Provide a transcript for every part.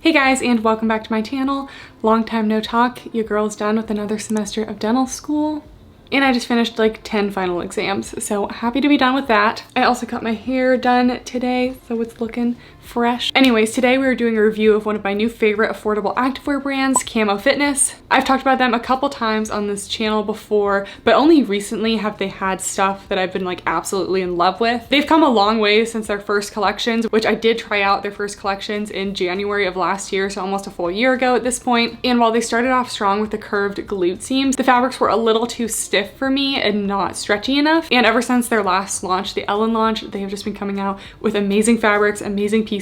Hey guys, and welcome back to my channel. Long time no talk. Your girl's done with another semester of dental school. And I just finished like 10 final exams, so happy to be done with that. I also got my hair done today, so it's looking fresh. Anyways, today we are doing a review of one of my new favorite affordable activewear brands, Camo Fitness. I've talked about them a couple times on this channel before, but only recently have they had stuff that I've been like absolutely in love with. They've come a long way since their first collections, which I did try out their first collections in January of last year, so almost a full year ago at this point. And while they started off strong with the curved glute seams, the fabrics were a little too stiff for me and not stretchy enough. And ever since their last launch, the Ellen launch, they have just been coming out with amazing fabrics, amazing pieces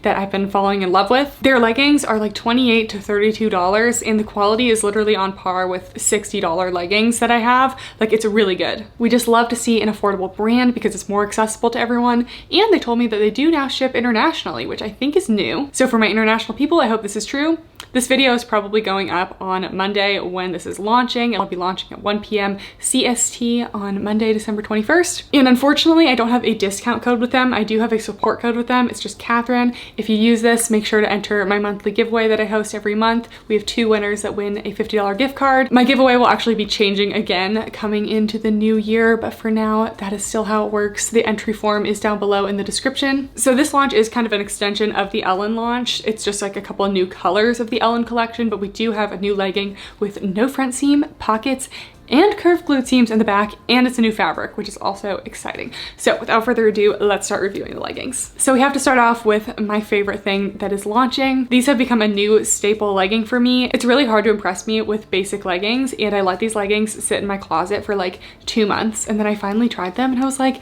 that I've been falling in love with. Their leggings are like $28 to $32, and the quality is literally on par with $60 leggings that I have. Like, it's really good. We just love to see an affordable brand because it's more accessible to everyone. And they told me that they do now ship internationally, which I think is new. So for my international people, I hope this is true. This video is probably going up on Monday when this is launching. It'll be launching at 1 p.m. CST on Monday, December 21st. And unfortunately, I don't have a discount code with them. I do have a support code with them. It's just Catherine. If you use this, make sure to enter my monthly giveaway that I host every month. We have 2 winners that win a $50 gift card. My giveaway will actually be changing again coming into the new year, but for now, that is still how it works. The entry form is down below in the description. So this launch is kind of an extension of the Ellen launch. It's just like a couple of new colors of the Ellen collection, but we do have a new legging with no front seam, pockets, and curved glute seams in the back, and it's a new fabric, which is also exciting. So without further ado, let's start reviewing the leggings. So we have to start off with my favorite thing that is launching. These have become a new staple legging for me. It's really hard to impress me with basic leggings, and I let these leggings sit in my closet for like 2 months, and then I finally tried them and I was like,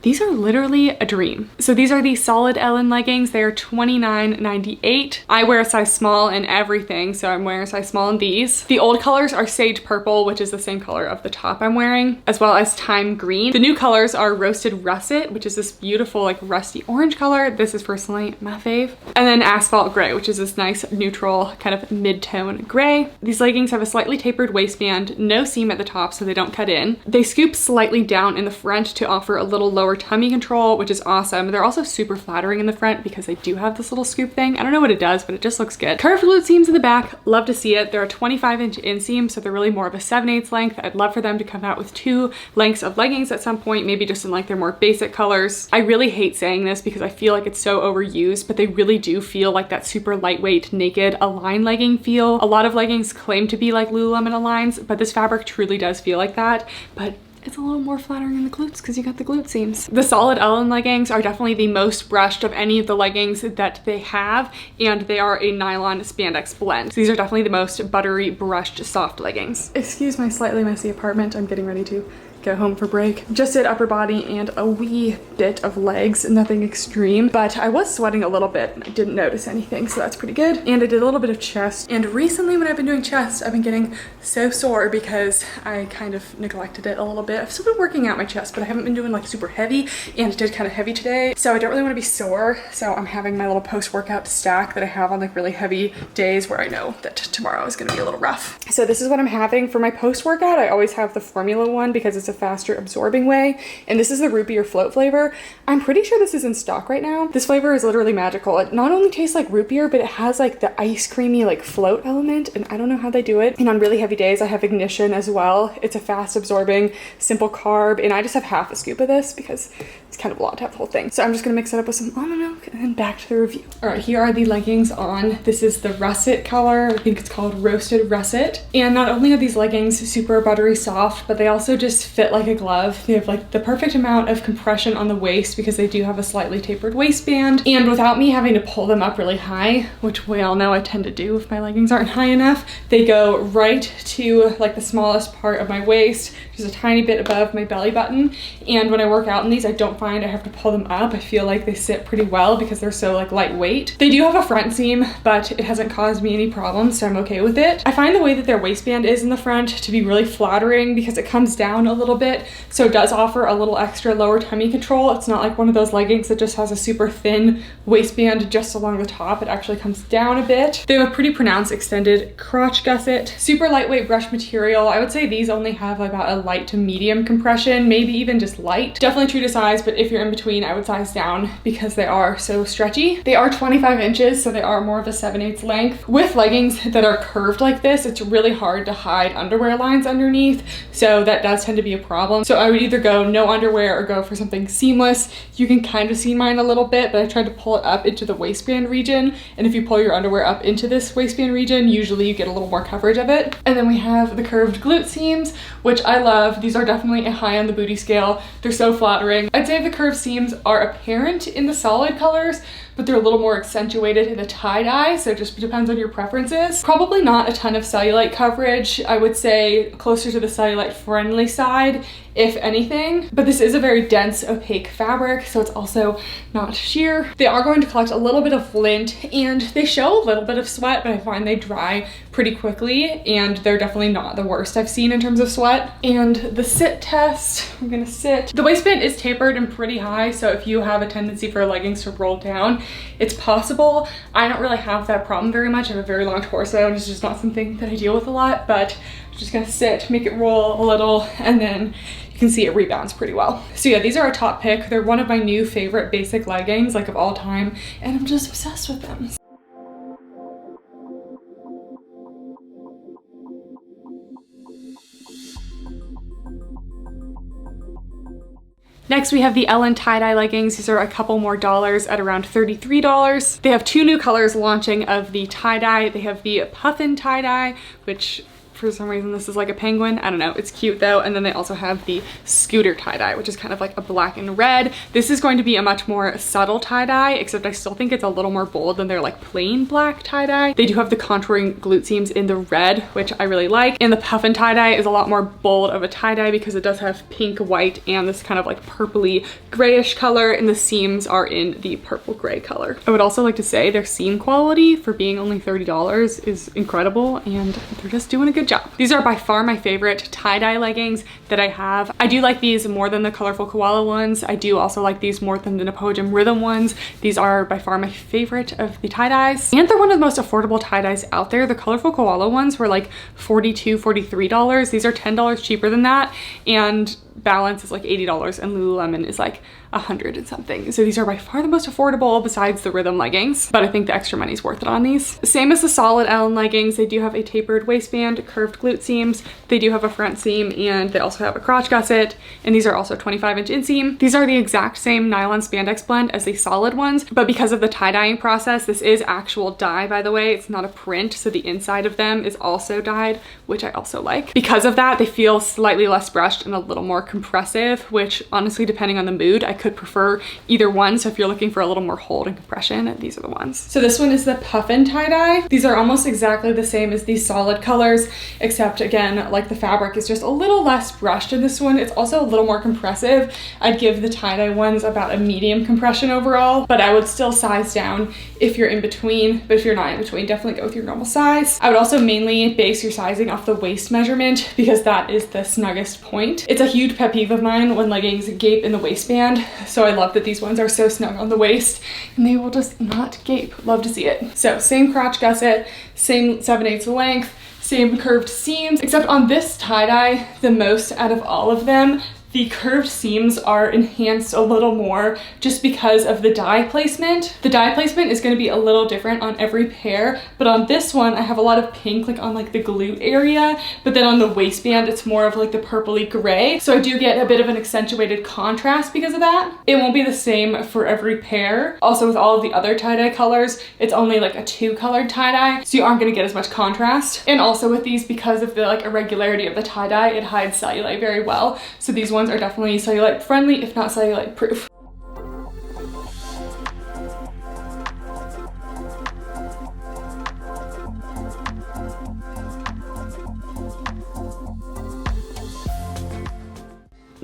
these are literally a dream. So these are the solid Ellen leggings. They are $29.98. I wear a size small in everything, so I'm wearing a size small in these. The old colors are Sage Purple, which is the same color of the top I'm wearing, as well as Thyme Green. The new colors are Roasted Russet, which is this beautiful like rusty orange color. This is personally my fave. And then Asphalt Gray, which is this nice neutral kind of mid-tone gray. These leggings have a slightly tapered waistband, no seam at the top so they don't cut in. They scoop slightly down in the front to offer a little lower tummy control, which is awesome. They're also super flattering in the front because they do have this little scoop thing. I don't know what it does, but it just looks good. Curved glute seams in the back, love to see it. They're a 25-inch inseam, so they're really more of a 7/8 length. I'd love for them to come out with 2 lengths of leggings at some point, maybe just in like their more basic colors. I really hate saying this because I feel like it's so overused, but they really do feel like that super lightweight, naked Align legging feel. A lot of leggings claim to be like Lululemon Aligns, but this fabric truly does feel like that. But it's a little more flattering in the glutes because you got the glute seams. The solid Ellen leggings are definitely the most brushed of any of the leggings that they have, and they are a nylon spandex blend. So these are definitely the most buttery, brushed, soft leggings. Excuse my slightly messy apartment. I'm getting ready to go home for break. Just did upper body and a wee bit of legs, nothing extreme, but I was sweating a little bit and I didn't notice anything, so that's pretty good. And I did a little bit of chest, and recently when I've been doing chest, I've been getting so sore because I kind of neglected it a little bit. I've still been working out my chest, but I haven't been doing like super heavy, and it did kind of heavy today, so I don't really want to be sore. So I'm having my little post-workout stack that I have on like really heavy days where I know that tomorrow is going to be a little rough. So this is what I'm having for my post-workout. I always have the formula one because it's a faster absorbing way, and this is the root beer float flavor. I'm pretty sure this is in stock right now. This flavor is literally magical. It not only tastes like root beer, but it has like the ice creamy like float element, and I don't know how they do it. And on really heavy days I have Ignition as well. It's a fast absorbing simple carb, and I just have half a scoop of this because it's kind of a lot to have the whole thing. So I'm just gonna mix it up with some almond milk and then back to the review. All right, here are the leggings on. This is the russet color. I think it's called Roasted Russet. And not only are these leggings super buttery soft, but they also just fit like a glove. They have like the perfect amount of compression on the waist because they do have a slightly tapered waistband, and without me having to pull them up really high, which we all know I tend to do if my leggings aren't high enough, they go right to like the smallest part of my waist, just a tiny bit above my belly button. And when I work out in these, I don't find I have to pull them up. I feel like they sit pretty well because they're so like lightweight. They do have a front seam, but it hasn't caused me any problems, so I'm okay with it. I find the way that their waistband is in the front to be really flattering because it comes down a little little bit, so it does offer a little extra lower tummy control. It's not like one of those leggings that just has a super thin waistband just along the top. It actually comes down a bit. They have a pretty pronounced extended crotch gusset. Super lightweight brush material. I would say these only have about a light to medium compression, maybe even just light. Definitely true to size, but if you're in between, I would size down because they are so stretchy. They are 25 inches, so they are more of a 7/8 length. With leggings that are curved like this, it's really hard to hide underwear lines underneath, so that does tend to be a problem. So I would either go no underwear or go for something seamless. You can kind of see mine a little bit, but I tried to pull it up into the waistband region, and if you pull your underwear up into this waistband region, usually you get a little more coverage of it. And then we have the curved glute seams, which I love. These are definitely a high on the booty scale. They're so flattering. I'd say the curved seams are apparent in the solid colors, but they're a little more accentuated in the tie-dye, so it just depends on your preferences. Probably not a ton of cellulite coverage. I would say closer to the cellulite friendly side, if anything, but this is a very dense, opaque fabric, so it's also not sheer. They are going to collect a little bit of lint, and they show a little bit of sweat, but I find they dry pretty quickly, and they're definitely not the worst I've seen in terms of sweat. And the sit test, I'm gonna sit. The waistband is tapered and pretty high, so if you have a tendency for leggings to roll down, it's possible. I don't really have that problem very much. I have a very long torso, and it's just not something that I deal with a lot, but I'm just gonna sit, make it roll a little, and then you can see it rebounds pretty well. So yeah, these are a top pick. They're one of my new favorite basic leggings, like of all time, and I'm just obsessed with them. Next, we have the Ellen tie-dye leggings. These are a couple more dollars at around $33. They have two new colors launching of the tie-dye. They have the puffin tie-dye, which for some reason this is like a penguin. I don't know, it's cute though. And then they also have the scooter tie-dye, which is kind of like a black and red. This is going to be a much more subtle tie-dye, except I still think it's a little more bold than their like plain black tie-dye. They do have the contouring glute seams in the red, which I really like. And the puffin tie-dye is a lot more bold of a tie-dye because it does have pink, white, and this kind of like purpley grayish color, and the seams are in the purple gray color. I would also like to say their seam quality for being only $30 is incredible, and they're just doing a good job. These are by far my favorite tie-dye leggings that I have. I do like these more than the colorful koala ones. I do also like these more than the Nepojum Rhythm ones. These are by far my favorite of the tie-dyes, and they're one of the most affordable tie-dyes out there. The colorful koala ones were like $42, $43. These are $10 cheaper than that, and Balance is like $80 and Lululemon is like 100 and something. So these are by far the most affordable besides the Rhythm leggings, but I think the extra money is worth it on these. Same as the solid Ellen leggings, they do have a tapered waistband, curved glute seams, they do have a front seam, and they also have a crotch gusset, and these are also 25-inch inseam. These are the exact same nylon spandex blend as the solid ones, but because of the tie-dyeing process, this is actual dye, by the way, it's not a print, so the inside of them is also dyed, which I also like. Because of that, they feel slightly less brushed and a little more compressive, which honestly, depending on the mood, I could prefer either one. So if you're looking for a little more hold and compression, these are the ones. So this one is the puffin tie-dye. These are almost exactly the same as these solid colors, except again, like the fabric is just a little less brushed in this one. It's also a little more compressive. I'd give the tie-dye ones about a medium compression overall, but I would still size down if you're in between, but if you're not in between, definitely go with your normal size. I would also mainly base your sizing off the waist measurement because that is the snuggest point. It's a huge pet peeve of mine when leggings gape in the waistband, so I love that these ones are so snug on the waist and they will just not gape. Love to see it. So same crotch gusset, same 7/8 length, same curved seams, except on this tie-dye, the most out of all of them, the curved seams are enhanced a little more just because of the dye placement. The dye placement is going to be a little different on every pair, but on this one I have a lot of pink like on like the glute area, but then on the waistband it's more of like the purpley gray. So I do get a bit of an accentuated contrast because of that. It won't be the same for every pair. Also with all of the other tie-dye colors, it's only like a 2-colored tie-dye, so you aren't going to get as much contrast. And also with these, because of the like irregularity of the tie-dye, it hides cellulite very well. So these ones are definitely cellulite friendly, if not cellulite proof.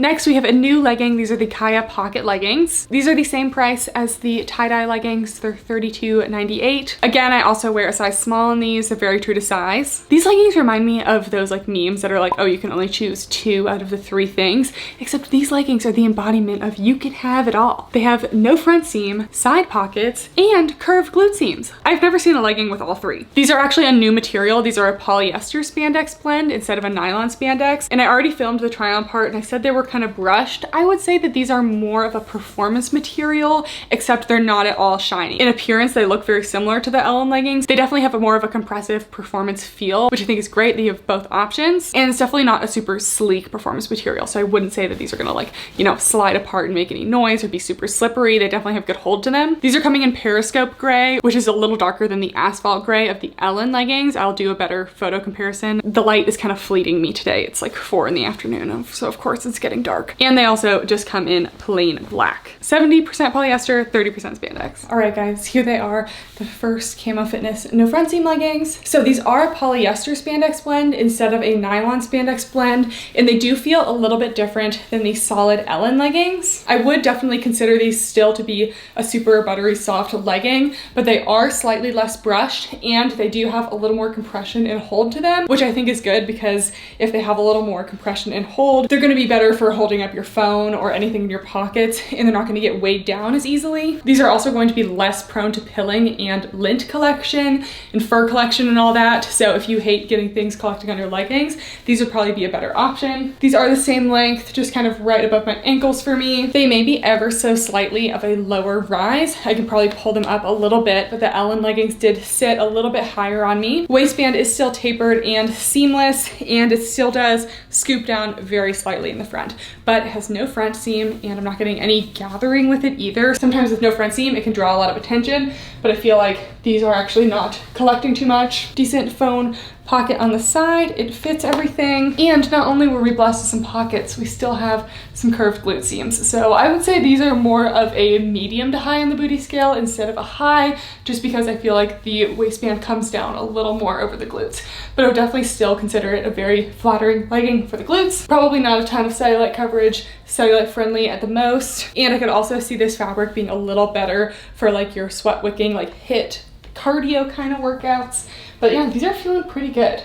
Next, we have a new legging. These are the Kaya pocket leggings. These are the same price as the tie-dye leggings. They're $32.98. Again, I also wear a size small in these. They're very true to size. These leggings remind me of those like memes that are like, oh, you can only choose 2 out of the 3 things, except these leggings are the embodiment of you can have it all. They have no front seam, side pockets, and curved glute seams. I've never seen a legging with all 3. These are actually a new material. These are a polyester spandex blend instead of a nylon spandex. And I already filmed the try on part and I said they were kind of brushed. I would say that these are more of a performance material, except they're not at all shiny. In appearance, they look very similar to the Ellen leggings. They definitely have a more of a compressive performance feel, which I think is great that you have both options. And it's definitely not a super sleek performance material. So I wouldn't say that these are gonna like, you know, slide apart and make any noise or be super slippery. They definitely have good hold to them. These are coming in Periscope gray, which is a little darker than the asphalt gray of the Ellen leggings. I'll do a better photo comparison. The light is kind of fleeting me today. It's like 4 in the afternoon, so of course it's getting dark. And they also just come in plain black. 70% polyester, 30% spandex. All right guys, here they are, the first Camo Fitness no front seam leggings. So these are a polyester spandex blend instead of a nylon spandex blend, and they do feel a little bit different than the solid Ellen leggings. I would definitely consider these still to be a super buttery soft legging, but they are slightly less brushed and they do have a little more compression and hold to them, which I think is good because if they have a little more compression and hold, they're gonna be better for holding up your phone or anything in your pockets, and they're not gonna get weighed down as easily. These are also going to be less prone to pilling and lint collection and fur collection and all that. So if you hate getting things collecting on your leggings, these would probably be a better option. These are the same length, just kind of right above my ankles for me. They may be ever so slightly of a lower rise. I can probably pull them up a little bit, but the Ellen leggings did sit a little bit higher on me. Waistband is still tapered and seamless, and it still does scoop down very slightly in the front, but it has no front seam, and I'm not getting any gathering with it either. Sometimes with no front seam, it can draw a lot of attention, but I feel like these are actually not collecting too much. Decent phone pocket on the side, it fits everything. And not only were we blessed with some pockets, we still have some curved glute seams. So I would say these are more of a medium to high on the booty scale instead of a high, just because I feel like the waistband comes down a little more over the glutes. But I would definitely still consider it a very flattering legging for the glutes. Probably not a ton of cellulite coverage, cellulite friendly at the most. And I could also see this fabric being a little better for like your sweat wicking, like HIIT cardio kind of workouts. But yeah, these are feeling pretty good.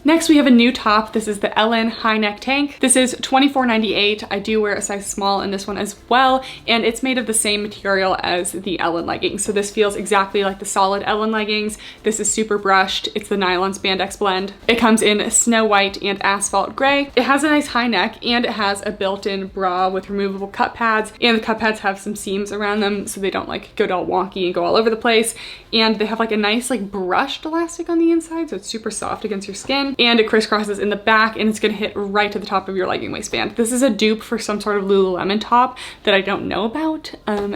Next, we have a new top. This is the Ellen high neck tank. This is $24.98. I do wear a size small in this one as well, and it's made of the same material as the Ellen leggings. So this feels exactly like the solid Ellen leggings. This is super brushed. It's the nylon spandex blend. It comes in snow white and asphalt gray. It has a nice high neck, and it has a built-in bra with removable cup pads, and the cup pads have some seams around them so they don't like go all wonky and go all over the place. And they have like a nice like brushed elastic on the inside, so it's super soft against your skin. And it crisscrosses in the back, and it's gonna hit right to the top of your legging waistband. This is a dupe for some sort of Lululemon top that I don't know about.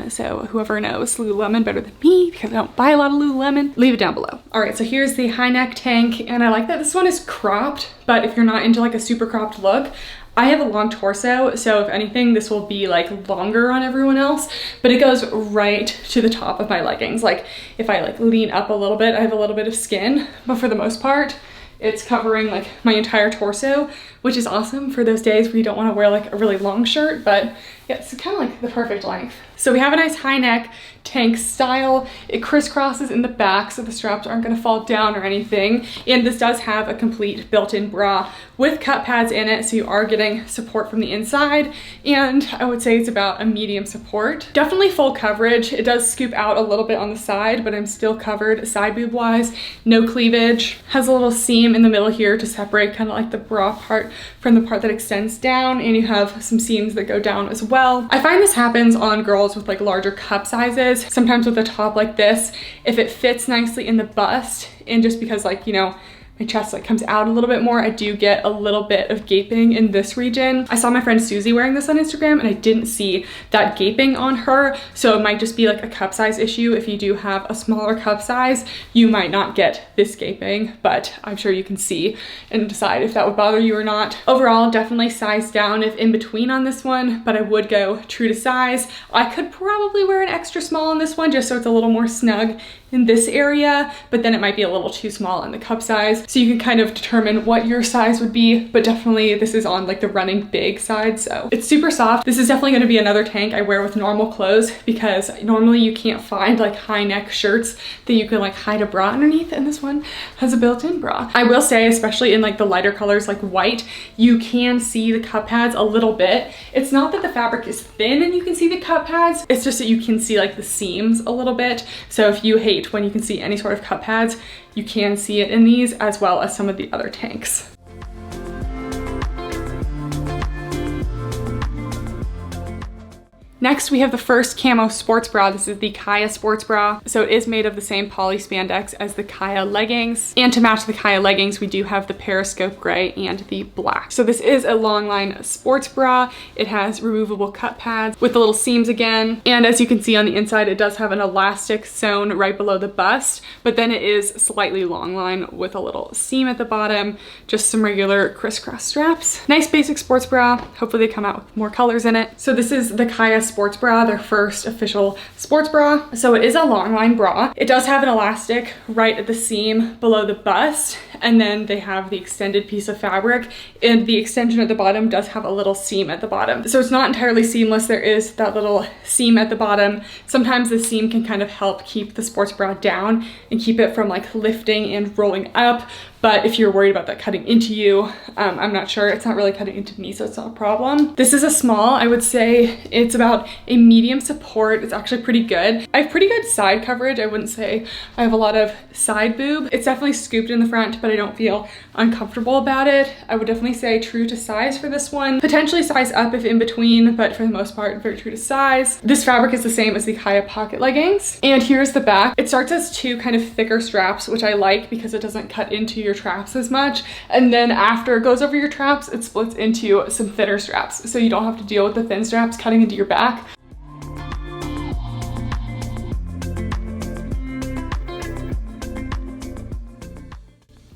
So whoever knows Lululemon better than me, because I don't buy a lot of Lululemon, leave it down below. All right, so here's the high neck tank, and I like that this one is cropped, but if you're not into like a super cropped look, I have a long torso, so if anything, this will be like longer on everyone else, but it goes right to the top of my leggings. Like if I like lean up a little bit, I have a little bit of skin, but for the most part, it's covering like my entire torso, which is awesome for those days where you don't want to wear like a really long shirt, but yeah, it's kind of like the perfect length. So we have a nice high neck tank style. It crisscrosses in the back so the straps aren't going to fall down or anything. And this does have a complete built-in bra with cup pads in it, so you are getting support from the inside. And I would say it's about a medium support. Definitely full coverage. It does scoop out a little bit on the side, but I'm still covered side boob wise. No cleavage. Has a little seam in the middle here to separate kind of like the bra part from the part that extends down, and you have some seams that go down as well. I find this happens on girls with like larger cup sizes. Sometimes with a top like this, if it fits nicely in the bust, and just because like, you know, my chest like comes out a little bit more. I do get a little bit of gaping in this region. I saw my friend Susie wearing this on Instagram and I didn't see that gaping on her. So it might just be like a cup size issue. If you do have a smaller cup size, you might not get this gaping, but I'm sure you can see and decide if that would bother you or not. Overall, definitely size down if in between on this one, but I would go true to size. I could probably wear an extra small on this one just so it's a little more snug in this area, but then it might be a little too small in the cup size. So you can kind of determine what your size would be, but definitely this is on like the running big side, so it's super soft. This is definitely gonna be another tank I wear with normal clothes because normally you can't find like high neck shirts that you can like hide a bra underneath, and this one has a built-in bra. I will say, especially in like the lighter colors like white, you can see the cup pads a little bit. It's not that the fabric is thin and you can see the cup pads, it's just that you can see like the seams a little bit. So if you hate when you can see any sort of cup pads, you can see it in these as well as some of the other tanks. Next, we have the first camo sports bra. This is the Kaya sports bra. So it is made of the same poly spandex as the Kaya leggings. And to match the Kaya leggings, we do have the Periscope gray and the black. So this is a long line sports bra. It has removable cup pads with the little seams again. And as you can see on the inside, it does have an elastic sewn right below the bust, but then it is slightly long line with a little seam at the bottom, just some regular crisscross straps. Nice basic sports bra. Hopefully they come out with more colors in it. So this is the Kaya sports bra, their first official sports bra. So it is a long line bra. It does have an elastic right at the seam below the bust, and then they have the extended piece of fabric, and the extension at the bottom does have a little seam at the bottom. So it's not entirely seamless. There is that little seam at the bottom. Sometimes the seam can kind of help keep the sports bra down and keep it from like lifting and rolling up. But if you're worried about that cutting into you, I'm not sure. It's not really cutting into me, so it's not a problem. This is a small. I would say it's about a medium support. It's actually pretty good. I have pretty good side coverage. I wouldn't say I have a lot of side boob. It's definitely scooped in the front, but I don't feel uncomfortable about it. I would definitely say true to size for this one. Potentially size up if in between, but for the most part, very true to size. This fabric is the same as the Kaya pocket leggings. And here's the back. It starts as two kind of thicker straps, which I like because it doesn't cut into your traps as much, and then after it goes over your traps, it splits into some thinner straps, so you don't have to deal with the thin straps cutting into your back.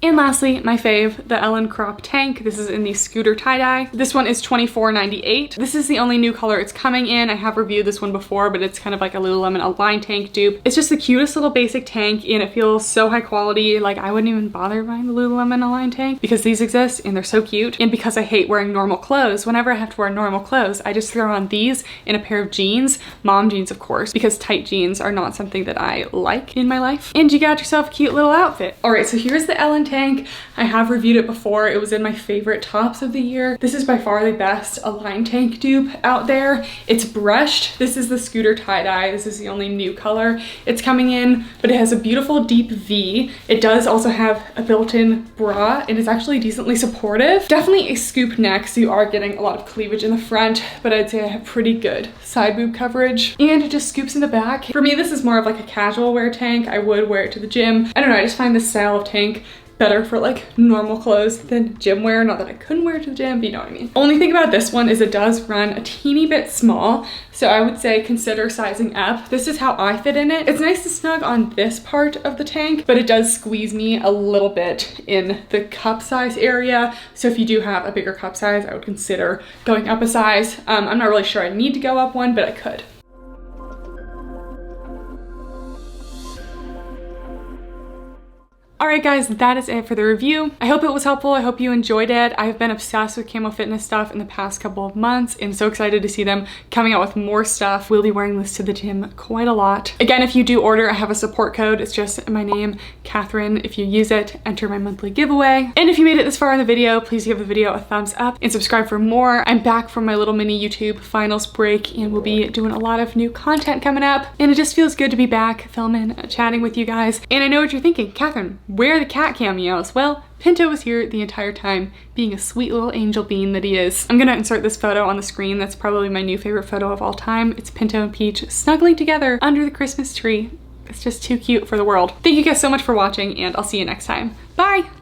And lastly, my fave, the Ellen crop tank. This is in the Scooter tie-dye. This one is $24.98. This is the only new color it's coming in. I have reviewed this one before, but it's kind of like a Lululemon Align tank dupe. It's just the cutest little basic tank, and it feels so high quality. Like, I wouldn't even bother buying the Lululemon Align tank because these exist and they're so cute. And because I hate wearing normal clothes, whenever I have to wear normal clothes, I just throw on these in a pair of jeans, mom jeans of course, because tight jeans are not something that I like in my life. And you got yourself a cute little outfit. All right, so here's the Ellen tank. I have reviewed it before. It was in my favorite tops of the year. This is by far the best Align tank dupe out there. It's brushed. This is the Scooter tie-dye. This is the only new color it's coming in, but it has a beautiful deep V. It does also have a built-in bra, and it's actually decently supportive. Definitely a scoop neck, so you are getting a lot of cleavage in the front, but I'd say I have pretty good side boob coverage, and it just scoops in the back. For me, this is more of like a casual wear tank. I would wear it to the gym. I don't know, I just find this style of tank better for like normal clothes than gym wear. Not that I couldn't wear it to the gym, but you know what I mean. Only thing about this one is it does run a teeny bit small, so I would say consider sizing up. This is how I fit in it. It's nice to snug on this part of the tank, but it does squeeze me a little bit in the cup size area. So if you do have a bigger cup size, I would consider going up a size. I'm not really sure I need to go up one, but I could. Alright guys, that is it for the review. I hope it was helpful. I hope you enjoyed it. I've been obsessed with Camo Fitness stuff in the past couple of months and so excited to see them coming out with more stuff. We'll be wearing this to the gym quite a lot. Again, if you do order, I have a support code. It's just my name, Catherine. If you use it, enter my monthly giveaway. And if you made it this far in the video, please give the video a thumbs up and subscribe for more. I'm back from my little mini YouTube finals break and we'll be doing a lot of new content coming up. And it just feels good to be back filming, chatting with you guys. And I know what you're thinking, Catherine, where are the cat cameos? Well, Pinto was here the entire time, being a sweet little angel bean that he is. I'm gonna insert this photo on the screen. That's probably my new favorite photo of all time. It's Pinto and Peach snuggling together under the Christmas tree. It's just too cute for the world. Thank you guys so much for watching, and I'll see you next time. Bye!